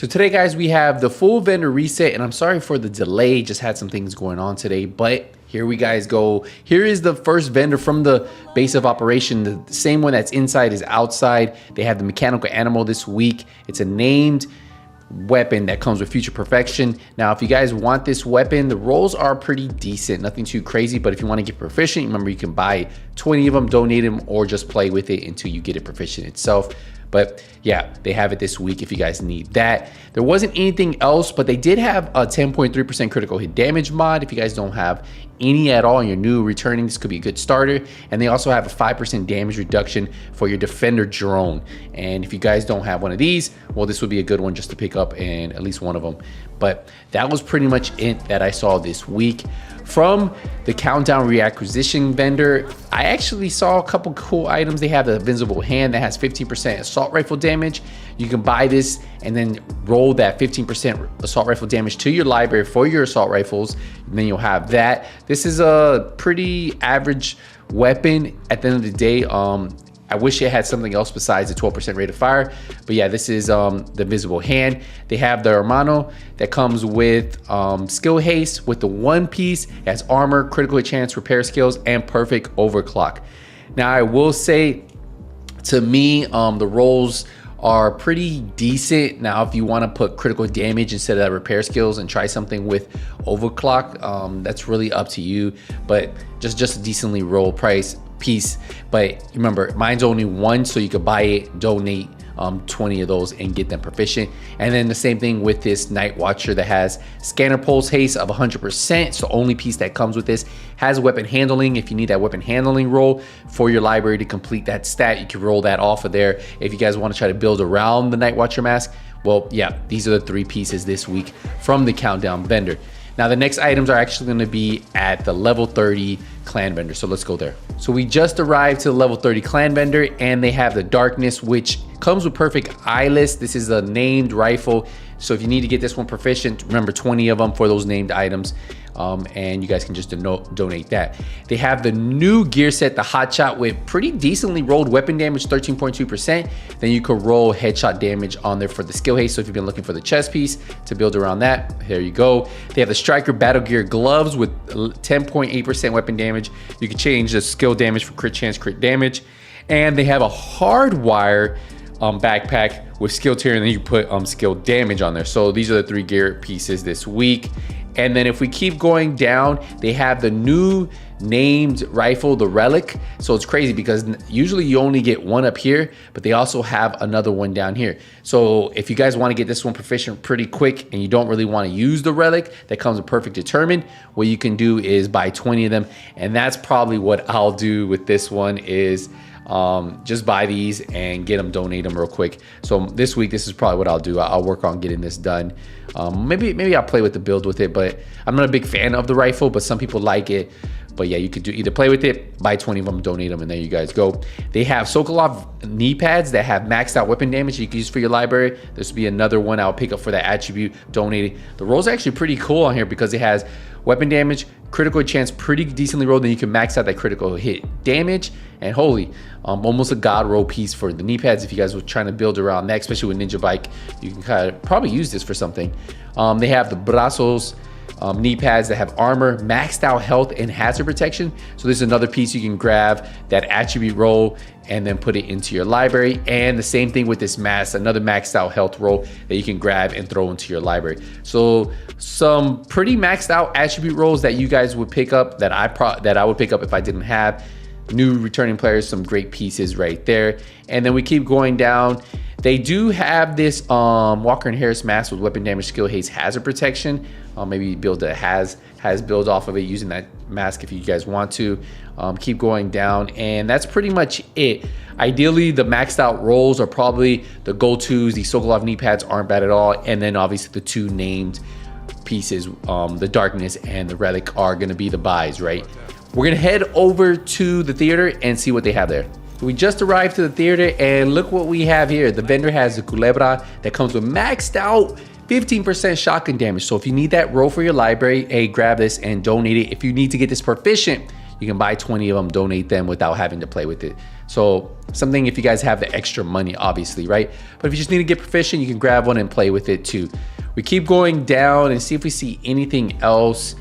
So today, guys, we have the full vendor reset, and I'm sorry for the delay, just had some things going on today, but here we guys go. Here is the first vendor from the base of operation. The same one that's inside is outside. They have the mechanical animal this week. It's a named weapon that comes with future perfection. Now, if you guys want this weapon, the rolls are pretty decent, nothing too crazy, but if you want to get proficient, remember you can buy 20 of them, donate them, or just play with it until you get it proficient itself. But yeah, they have it this week if you guys need that. There wasn't anything else, but they did have a 10.3% critical hit damage mod. If you guys don't have any at all and you're new returning, this could be a good starter. And they also have a 5% damage reduction for your defender drone. And if you guys don't have one of these, well, this would be a good one just to pick up, and at least one of them. But that was pretty much it that I saw this week. From the Countdown reacquisition vendor, I actually saw a couple cool items. They have the invincible hand that has 15% assault rifle damage. You can buy this and then roll that 15% assault rifle damage to your library for your assault rifles, and then you'll have that. This is a pretty average weapon at the end of the day. I wish it had something else besides the 12% rate of fire, but yeah, this is the invisible hand. They have the Hermano that comes with skill haste with the one piece. It has armor, critical hit chance, repair skills, and perfect overclock. Now, I will say, to me, the rolls are pretty decent. Now, if you want to put critical damage instead of that repair skills and try something with overclock, that's really up to you, but just a decently roll price piece. But remember, mine's only one, so you could buy it, donate 20 of those and get them proficient. And then the same thing with this Night Watcher that has scanner pulse haste of 100%. So only piece that comes with this has weapon handling. If you need that weapon handling roll for your library to complete that stat, you can roll that off of there. If you guys want to try to build around the Night Watcher mask, well, yeah, these are the 3 pieces this week from the Countdown vendor. Now, the next items are actually going to be at the level 30 clan vendor. So let's go there. So we just arrived to the level 30 clan vendor, and they have the Darkness, which comes with perfect eyeless. This is a named rifle. So if you need to get this one proficient, remember 20 of them for those named items. And you guys can just donate that. They have the new gear set, the Hotshot, with pretty decently rolled weapon damage, 13.2%. Then you could roll headshot damage on there for the skill haste. So if you've been looking for the chest piece to build around that, here you go. They have the Striker Battle Gear gloves with 10.8% weapon damage. You can change the skill damage for crit chance, crit damage. And they have a Hardwire backpack with skill tier, and then you put skill damage on there. So these are the 3 gear pieces this week. And then if we keep going down, they have the new named rifle, the Relic. So it's crazy because usually you only get one up here, but they also have another one down here. So if you guys want to get this one proficient pretty quick and you don't really want to use the Relic that comes with Perfect Determined, what you can do is buy 20 of them. And that's probably what I'll do with this one, is just buy these and get them, donate them real quick. So this week, this is probably what I'll do. I'll work on getting this done. Maybe I'll play with the build with it, but I'm not a big fan of the rifle, but some people like it. But yeah, you could do either play with it, buy 20 of them, donate them, and there you guys go. They have Sokolov knee pads that have maxed out weapon damage you can use for your library. This will be another one I'll pick up for that attribute, donating. The roll's actually pretty cool on here because it has weapon damage, critical chance, pretty decently rolled, then you can max out that critical hit damage, and holy, almost a god roll piece for the knee pads. If you guys were trying to build around that, especially with Ninja Bike, you can kind of probably use this for something. They have the Brazos knee pads that have armor, maxed out health, and hazard protection. So this is another piece you can grab, that attribute roll, and then put it into your library. And the same thing with this mask, another maxed out health roll that you can grab and throw into your library. So some pretty maxed out attribute rolls that you guys would pick up, that I would pick up if I didn't have. New returning players, some great pieces right there. And then we keep going down. They do have this Walker and Harris mask with weapon damage, skill haste, hazard protection. Maybe build a has build off of it using that mask if you guys want to. Keep going down, and that's pretty much it. Ideally, the maxed out rolls are probably the go-tos. The Sokolov knee pads aren't bad at all, and then obviously the 2 named pieces, the Darkness and the Relic, are going to be the buys, right? We're going to head over to the theater and see what they have there. We just arrived to the theater, and look what we have here. The vendor has the Culebra that comes with maxed out 15% shotgun damage. So if you need that roll for your library, hey, grab this and donate it. If you need to get this proficient, you can buy 20 of them, donate them without having to play with it. So something if you guys have the extra money, obviously, right? But if you just need to get proficient, you can grab one and play with it too. We keep going down and see if we see anything else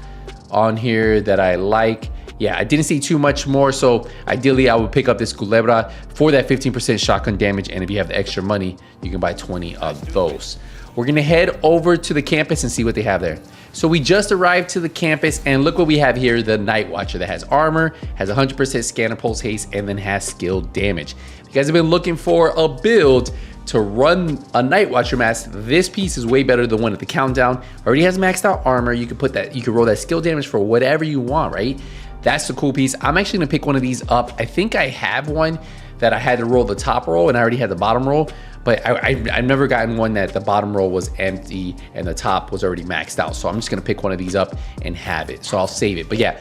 on here that I like. Yeah, I didn't see too much more, so ideally I would pick up this Culebra for that 15% shotgun damage, and if you have the extra money, you can buy 20 of those. We're gonna head over to the campus and see what they have there. So we just arrived to the campus, and look what we have here, the Night Watcher that has armor, has 100% scanner pulse haste, and then has skill damage. If you guys have been looking for a build to run a Night Watcher mask, this piece is way better than the one at the countdown. Already has maxed out armor. You can put that, you can roll that skill damage for whatever you want, right? That's the cool piece. I'm actually gonna pick one of these up. I think I have one that I had to roll the top roll and I already had the bottom roll, but I've never gotten one that the bottom roll was empty and the top was already maxed out. So I'm just gonna pick one of these up and have it. So I'll save it. But yeah,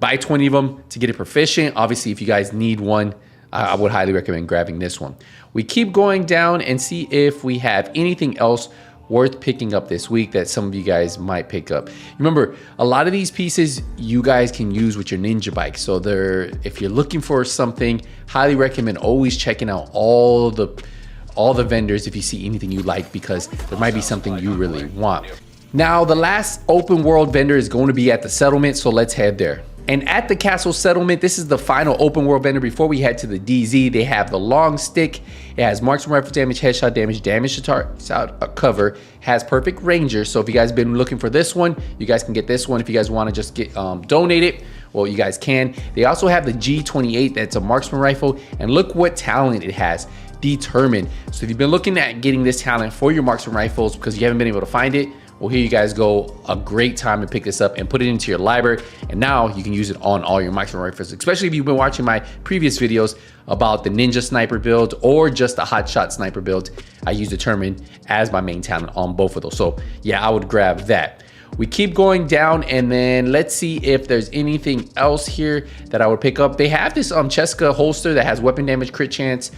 buy 20 of them to get it proficient. Obviously, if you guys need one, I would highly recommend grabbing this one. We keep going down and see if we have anything else worth picking up this week that some of you guys might pick up. Remember, a lot of these pieces you guys can use with your Ninja bike. So if you're looking for something, highly recommend always checking out all the vendors if you see anything you like, because there might be something you really want. Now, the last open world vendor is going to be at the settlement, so let's head there. And at the castle settlement, this is the final open world vendor before we head to the DZ. They have the long stick. It has marksman rifle damage, headshot damage to target cover, has perfect ranger. So if you guys have been looking for this one, you guys can get this one. If you guys want to just get donate it, well, you guys can. They also have the G28, that's a marksman rifle, and look what talent it has. Determined. So if you've been looking at getting this talent for your marksman rifles because you haven't been able to find it, well, here you guys go. A great time to pick this up and put it into your library. And now you can use it on all your marksman rifles, especially if you've been watching my previous videos about the Ninja sniper build or just the hot shot sniper build. I use Determined as my main talent on both of those. So yeah, I would grab that. We keep going down, and then let's see if there's anything else here that I would pick up. They have this Cheska holster that has weapon damage crit chance.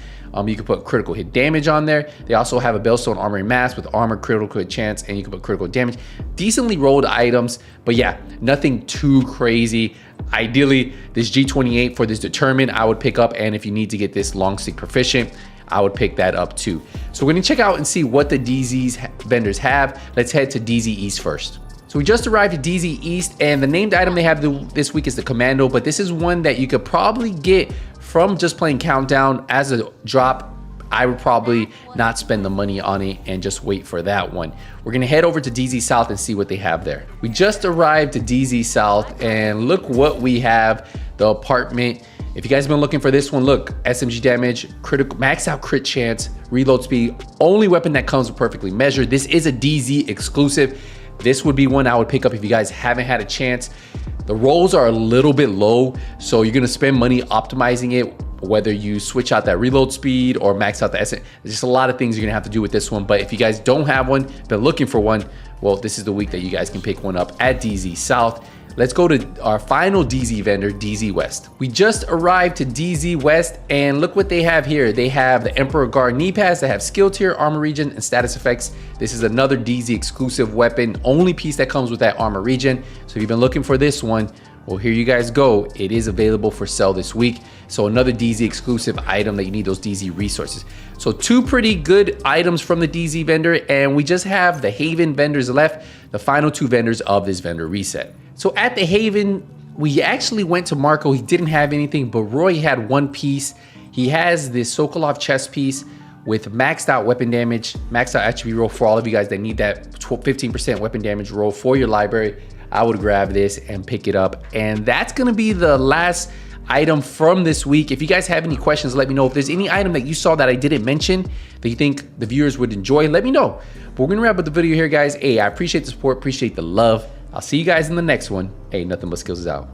You can put critical hit damage on there. They also have a Bellstone armory mask with armor, critical hit chance, and you can put critical damage. Decently rolled items, but yeah, nothing too crazy. Ideally, this G28 for this Determined, I would pick up, and if you need to get this long stick proficient, I would pick that up too. So we're gonna check out and see what the DZ's vendors have. Let's head to DZ East first. So we just arrived at DZ East, and the named item they have this week is the Commando, but this is one that you could probably get from just playing Countdown as a drop. I would probably not spend the money on it and just wait for that one. We're gonna head over to DZ South and see what they have there. We just arrived to DZ South, and look what we have, the apartment. If you guys have been looking for this one, look, SMG damage, critical, max out crit chance, reload speed, only weapon that comes perfectly measured. This is a DZ exclusive. This would be one I would pick up if you guys haven't had a chance. The rolls are a little bit low, so you're gonna spend money optimizing it, whether you switch out that reload speed or max out the SMG. There's just a lot of things you're gonna have to do with this one, but if you guys don't have one, been looking for one, well, this is the week that you guys can pick one up at DZ South. Let's go to our final DZ vendor, DZ West. We just arrived to DZ West, and look what they have here. They have the Emperor Guard knee pads that have skill tier, armor regen, and status effects. This is another DZ exclusive weapon, only piece that comes with that armor regen. So if you've been looking for this one, well, here you guys go. It is available for sale this week. So another DZ exclusive item that you need those DZ resources. So two pretty good items from the DZ vendor, and we just have the Haven vendors left, the final two vendors of this vendor reset. So at the Haven, we actually went to Marco. He didn't have anything, but Roy had one piece. He has this Sokolov chest piece with maxed out weapon damage, maxed out attribute roll for all of you guys that need that 15% weapon damage roll for your library. I would grab this and pick it up. And that's gonna be the last item from this week. If you guys have any questions, let me know. If there's any item that you saw that I didn't mention that you think the viewers would enjoy, let me know. But we're gonna wrap up the video here, guys. Hey, I appreciate the support, appreciate the love. I'll see you guys in the next one. Hey, Nothing But Skills is out.